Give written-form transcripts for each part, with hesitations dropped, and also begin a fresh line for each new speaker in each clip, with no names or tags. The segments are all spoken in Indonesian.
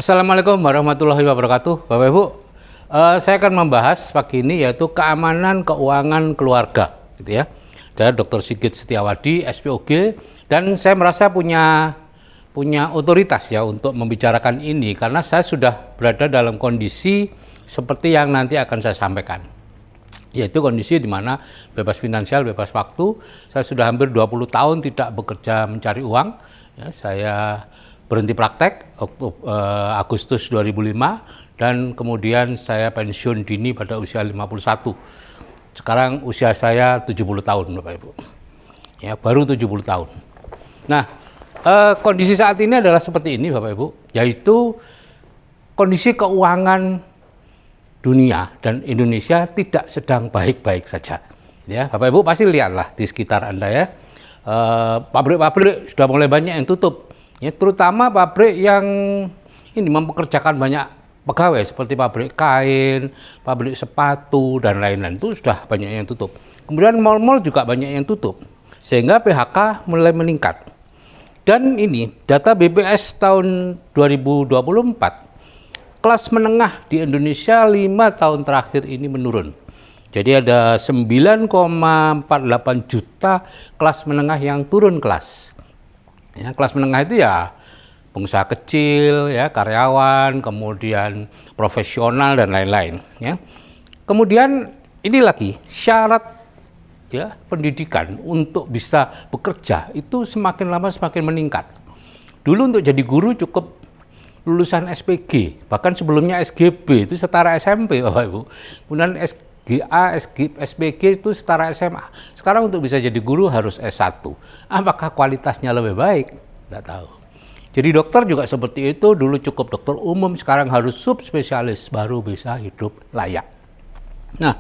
Assalamualaikum warahmatullahi wabarakatuh, Bapak Ibu. Saya akan membahas pagi ini yaitu keamanan keuangan keluarga, gitu ya. Saya Dr. Sigit Setiawadi, SPOG, dan saya merasa punya otoritas ya untuk membicarakan ini karena saya sudah berada dalam kondisi seperti yang nanti akan saya sampaikan. Yaitu kondisi di mana bebas finansial, bebas waktu. Saya sudah hampir 20 tahun tidak bekerja mencari uang. Ya, saya berhenti praktek Agustus 2005 dan kemudian saya pensiun dini pada usia 51. Sekarang usia saya 70 tahun, Bapak Ibu. Ya, baru 70 tahun. Nah, kondisi saat ini adalah seperti ini, Bapak Ibu, yaitu kondisi keuangan dunia dan Indonesia tidak sedang baik-baik saja. Ya, Bapak Ibu pasti lihatlah di sekitar Anda ya. Pabrik-pabrik sudah mulai banyak yang tutup. Ya, terutama pabrik yang ini mempekerjakan banyak pegawai seperti pabrik kain, pabrik sepatu dan lain-lain itu sudah banyak yang tutup. Kemudian mal-mal juga banyak yang tutup, sehingga PHK mulai meningkat. Dan ini data BPS tahun 2024, kelas menengah di Indonesia 5 tahun terakhir ini menurun. Jadi ada 9,48 juta kelas menengah yang turun kelas. Ya, kelas menengah itu ya pengusaha kecil, ya karyawan, kemudian profesional dan lain-lain. Ya. Kemudian ini lagi syarat ya pendidikan untuk bisa bekerja itu semakin lama semakin meningkat. Dulu untuk jadi guru cukup lulusan SPG, bahkan sebelumnya SGB itu setara SMP, Bapak Ibu. Kemudian SGA, SPG itu setara SMA. Sekarang untuk bisa jadi guru harus S1. Apakah kualitasnya lebih baik? Tidak tahu. Jadi dokter juga seperti itu, dulu cukup dokter umum, sekarang harus subspesialis baru bisa hidup layak. Nah,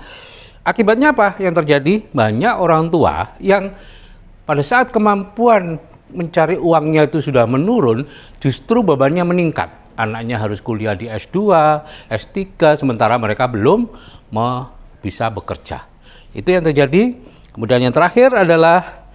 akibatnya apa yang terjadi? Banyak orang tua yang pada saat kemampuan mencari uangnya itu sudah menurun, justru bebannya meningkat. Anaknya harus kuliah di S2, S3, sementara mereka belum bisa bekerja. Itu yang terjadi. Kemudian yang terakhir adalah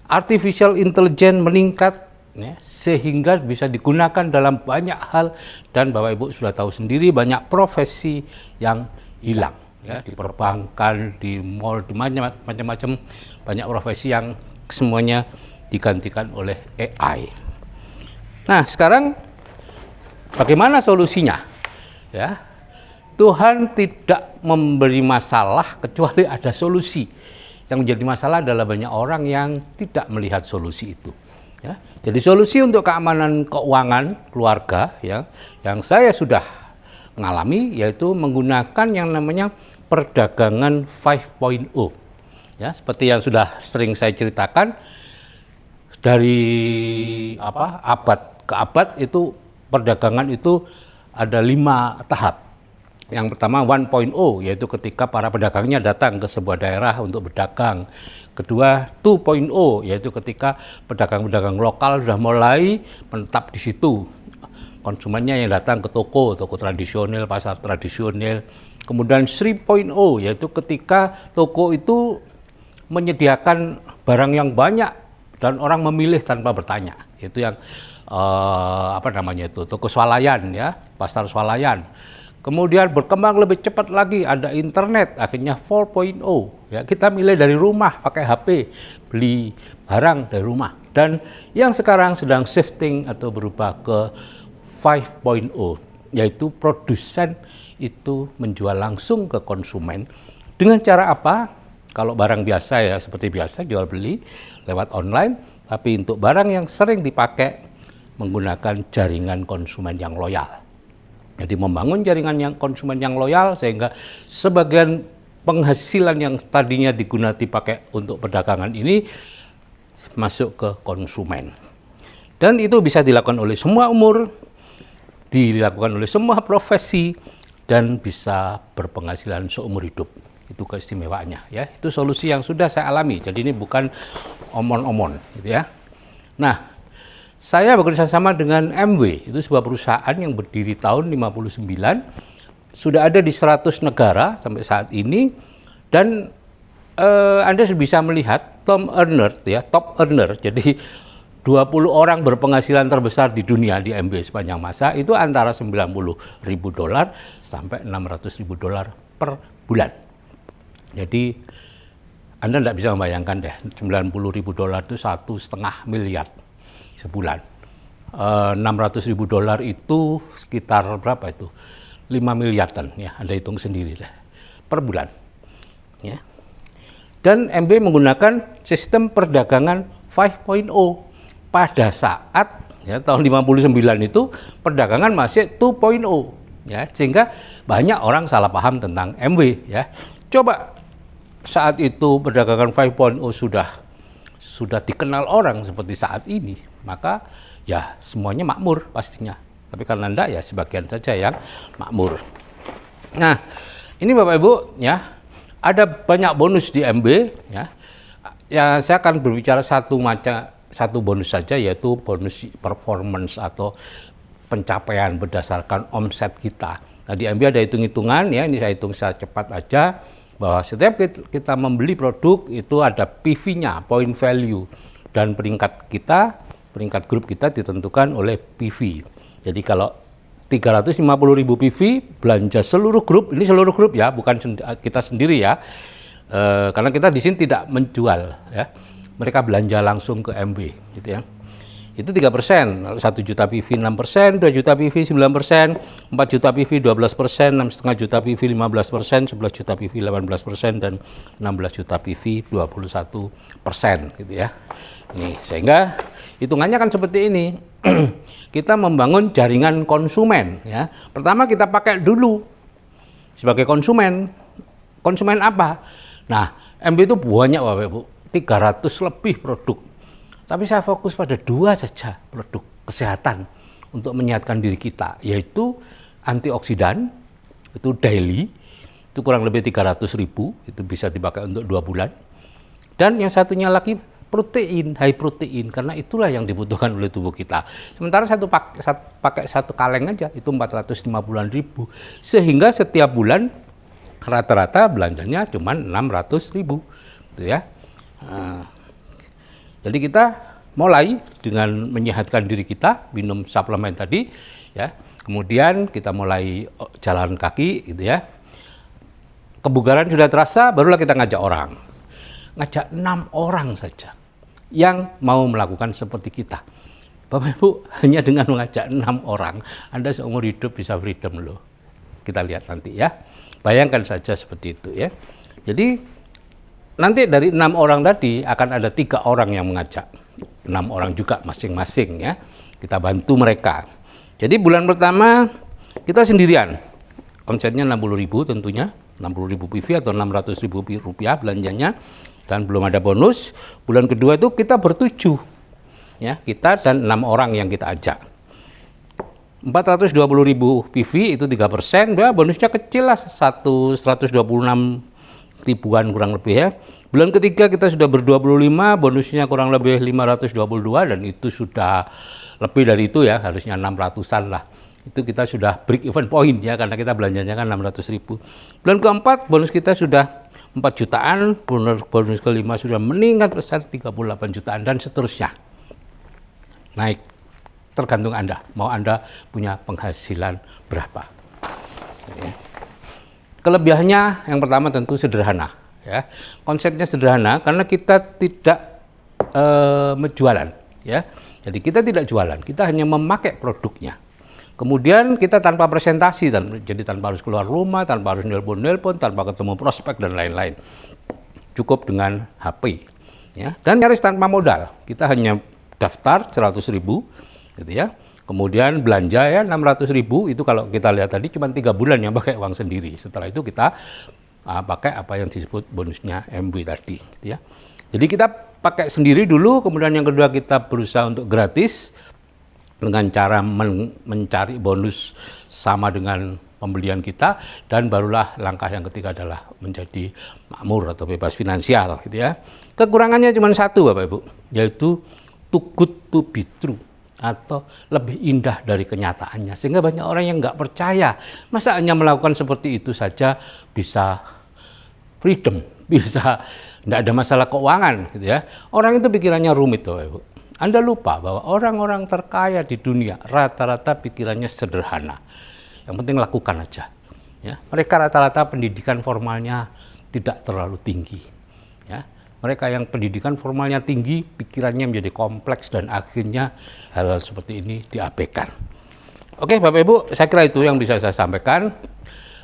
artificial intelligence meningkat, ya, sehingga bisa digunakan dalam banyak hal, dan Bapak Ibu sudah tahu sendiri banyak profesi yang hilang, ya, di perbankan, di mall, di macam-macam banyak profesi yang semuanya digantikan oleh AI. Nah, sekarang bagaimana solusinya? Ya, Tuhan tidak memberi masalah kecuali ada solusi. Yang menjadi masalah adalah banyak orang yang tidak melihat solusi itu. Ya. Jadi solusi untuk keamanan keuangan keluarga ya, yang saya sudah mengalami yaitu menggunakan yang namanya perdagangan 5.0. Ya, seperti yang sudah sering saya ceritakan, dari abad ke abad itu perdagangan itu ada 5 tahap. Yang pertama 1.0, yaitu ketika para pedagangnya datang ke sebuah daerah untuk berdagang. Kedua 2.0, yaitu ketika pedagang-pedagang lokal sudah mulai menetap di situ. Konsumennya yang datang ke toko tradisional, pasar tradisional. Kemudian 3.0, yaitu ketika toko itu menyediakan barang yang banyak dan orang memilih tanpa bertanya. Itu yang toko swalayan ya, pasar swalayan. Kemudian berkembang lebih cepat lagi, ada internet, akhirnya 4.0. Ya, kita milih dari rumah, pakai HP, beli barang dari rumah. Dan yang sekarang sedang shifting atau berubah ke 5.0, yaitu produsen itu menjual langsung ke konsumen. Dengan cara apa? Kalau barang biasa ya, seperti biasa, jual beli lewat online. Tapi untuk barang yang sering dipakai, menggunakan jaringan konsumen yang loyal. Jadi membangun jaringan yang konsumen yang loyal sehingga sebagian penghasilan yang tadinya dipakai untuk perdagangan ini masuk ke konsumen. Dan itu bisa dilakukan oleh semua umur, dilakukan oleh semua profesi, dan bisa berpenghasilan seumur hidup. Itu keistimewaannya ya. Itu solusi yang sudah saya alami. Jadi ini bukan omon-omon gitu ya. Nah, saya bekerja sama dengan MW, itu sebuah perusahaan yang berdiri tahun 59, sudah ada di 100 negara sampai saat ini, dan Anda bisa melihat top earner, jadi 20 orang berpenghasilan terbesar di dunia di MB sepanjang masa itu antara 90.000 dolar sampai 600.000 dolar per bulan. Jadi Anda tidak bisa membayangkan deh, 90.000 dolar itu 1,5 miliar sebulan. 600.000 dolar itu sekitar berapa itu? 5 miliaran ya, Anda hitung sendiri deh per bulan. Ya. Dan MB menggunakan sistem perdagangan 5.0. Pada saat ya, tahun 59 itu perdagangan masih 2.0 ya, sehingga banyak orang salah paham tentang MW ya. Coba saat itu perdagangan 5.0 sudah dikenal orang seperti saat ini, maka ya semuanya makmur pastinya. Tapi karena enggak ya sebagian saja yang makmur. Nah, ini Bapak Ibu ya, ada banyak bonus di MB ya. Ya saya akan berbicara satu bonus saja, yaitu bonus performance atau pencapaian berdasarkan omset kita. Nah, di MB ada hitung-hitungan ya, ini saya hitung secara cepat aja, bahwa setiap kita membeli produk itu ada PV-nya, point value, dan peringkat grup kita ditentukan oleh PV. Jadi kalau 350.000 PV belanja seluruh grup, ini seluruh grup ya, bukan kita sendiri ya, karena kita di sini tidak menjual ya. Mereka belanja langsung ke MB gitu ya. Itu 3%, 1 juta PV 6%, 2 juta PV 9%, 4 juta PV 12%, 6,5 juta PV 15%, 11 juta PV 18%, dan 16 juta PV 21% gitu ya. Nih, sehingga hitungannya kan seperti ini. Kita membangun jaringan konsumen ya. Pertama kita pakai dulu sebagai konsumen. Konsumen apa? Nah, MB itu banyak Bapak Ibu. 300 lebih produk, tapi saya fokus pada 2 saja produk kesehatan untuk menyehatkan diri kita, yaitu antioksidan, itu daily, itu kurang lebih 300.000, itu bisa dipakai untuk 2 bulan, dan yang satunya lagi protein, high protein, karena itulah yang dibutuhkan oleh tubuh kita. Sementara pakai satu kaleng aja, itu 450.000, sehingga setiap bulan rata-rata belanjanya cuma 600.000, gitu ya. Nah, jadi kita mulai dengan menyehatkan diri kita, minum suplemen tadi, ya. Kemudian kita mulai jalan kaki, gitu ya. Kebugaran sudah terasa, barulah kita ngajak orang. Ngajak 6 orang saja yang mau melakukan seperti kita. Bapak Ibu, hanya dengan mengajak 6 orang, Anda seumur hidup bisa freedom loh. Kita lihat nanti ya. Bayangkan saja seperti itu ya. Jadi nanti dari 6 orang tadi akan ada 3 orang yang mengajak. 6 orang juga masing-masing ya. Kita bantu mereka. Jadi bulan pertama kita sendirian. Omsetnya 60.000 tentunya. 60.000 PV atau 600.000 rupiah belanjanya. Dan belum ada bonus. Bulan kedua itu kita bertujuh. Ya, kita dan 6 orang yang kita ajak. 420.000 PV itu 3%. Ya, bonusnya kecil lah. 126 ribuan kurang lebih ya. Bulan ketiga kita sudah ber-25, bonusnya kurang lebih 522, dan itu sudah lebih dari itu ya, harusnya 600-an lah. Itu kita sudah break even point ya, karena kita belanjanya kan 600.000. Bulan keempat bonus kita sudah 4 jutaan, bonus kelima sudah meningkat besar 38 jutaan, dan seterusnya. Naik, tergantung Anda, mau Anda punya penghasilan berapa. Ya. Kelebihannya yang pertama tentu sederhana ya. Konsepnya sederhana karena kita tidak menjualan ya. Jadi kita tidak jualan, kita hanya memakai produknya. Kemudian kita tanpa presentasi, jadi tanpa harus keluar rumah, tanpa harus nelpon, tanpa ketemu prospek dan lain-lain. Cukup dengan HP ya. Dan nyaris tanpa modal. Kita hanya daftar 100.000 gitu ya. Kemudian belanja ya 600.000, itu kalau kita lihat tadi cuma 3 bulan yang pakai uang sendiri. Setelah itu kita pakai apa yang disebut bonusnya MB tadi gitu ya. Jadi kita pakai sendiri dulu, kemudian yang kedua kita berusaha untuk gratis dengan cara mencari bonus sama dengan pembelian kita, dan barulah langkah yang ketiga adalah menjadi makmur atau bebas finansial gitu ya. Kekurangannya cuma satu Bapak Ibu, yaitu too good to be true, atau lebih indah dari kenyataannya, sehingga banyak orang yang nggak percaya, masa hanya melakukan seperti itu saja bisa freedom, bisa nggak ada masalah keuangan gitu ya. Orang itu pikirannya rumit tuh Ibu. Anda lupa bahwa orang-orang terkaya di dunia rata-rata pikirannya sederhana. Yang penting lakukan aja. Ya, mereka rata-rata pendidikan formalnya tidak terlalu tinggi. Ya, mereka yang pendidikan formalnya tinggi, pikirannya menjadi kompleks dan akhirnya hal-hal seperti ini diabaikan. Oke, Bapak Ibu, saya kira itu yang bisa saya sampaikan.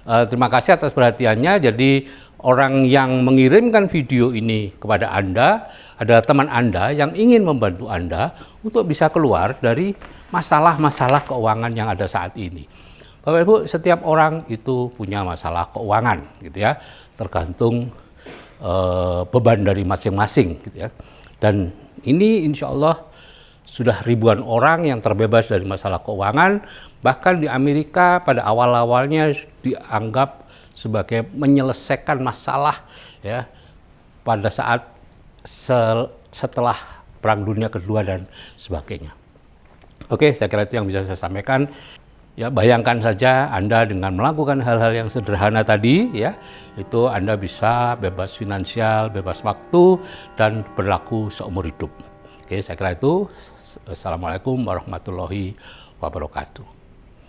Terima kasih atas perhatiannya. Jadi orang yang mengirimkan video ini kepada Anda adalah teman Anda yang ingin membantu Anda untuk bisa keluar dari masalah-masalah keuangan yang ada saat ini. Bapak Ibu, setiap orang itu punya masalah keuangan, gitu ya, tergantung beban dari masing-masing, gitu ya. Dan ini insya Allah sudah ribuan orang yang terbebas dari masalah keuangan. Bahkan di Amerika pada awal-awalnya dianggap sebagai menyelesaikan masalah, ya, pada saat setelah Perang Dunia Kedua dan sebagainya. Oke, saya kira itu yang bisa saya sampaikan. Ya, bayangkan saja Anda dengan melakukan hal-hal yang sederhana tadi, ya, itu Anda bisa bebas finansial, bebas waktu, dan berlaku seumur hidup. Oke, saya kira itu. Assalamualaikum warahmatullahi wabarakatuh.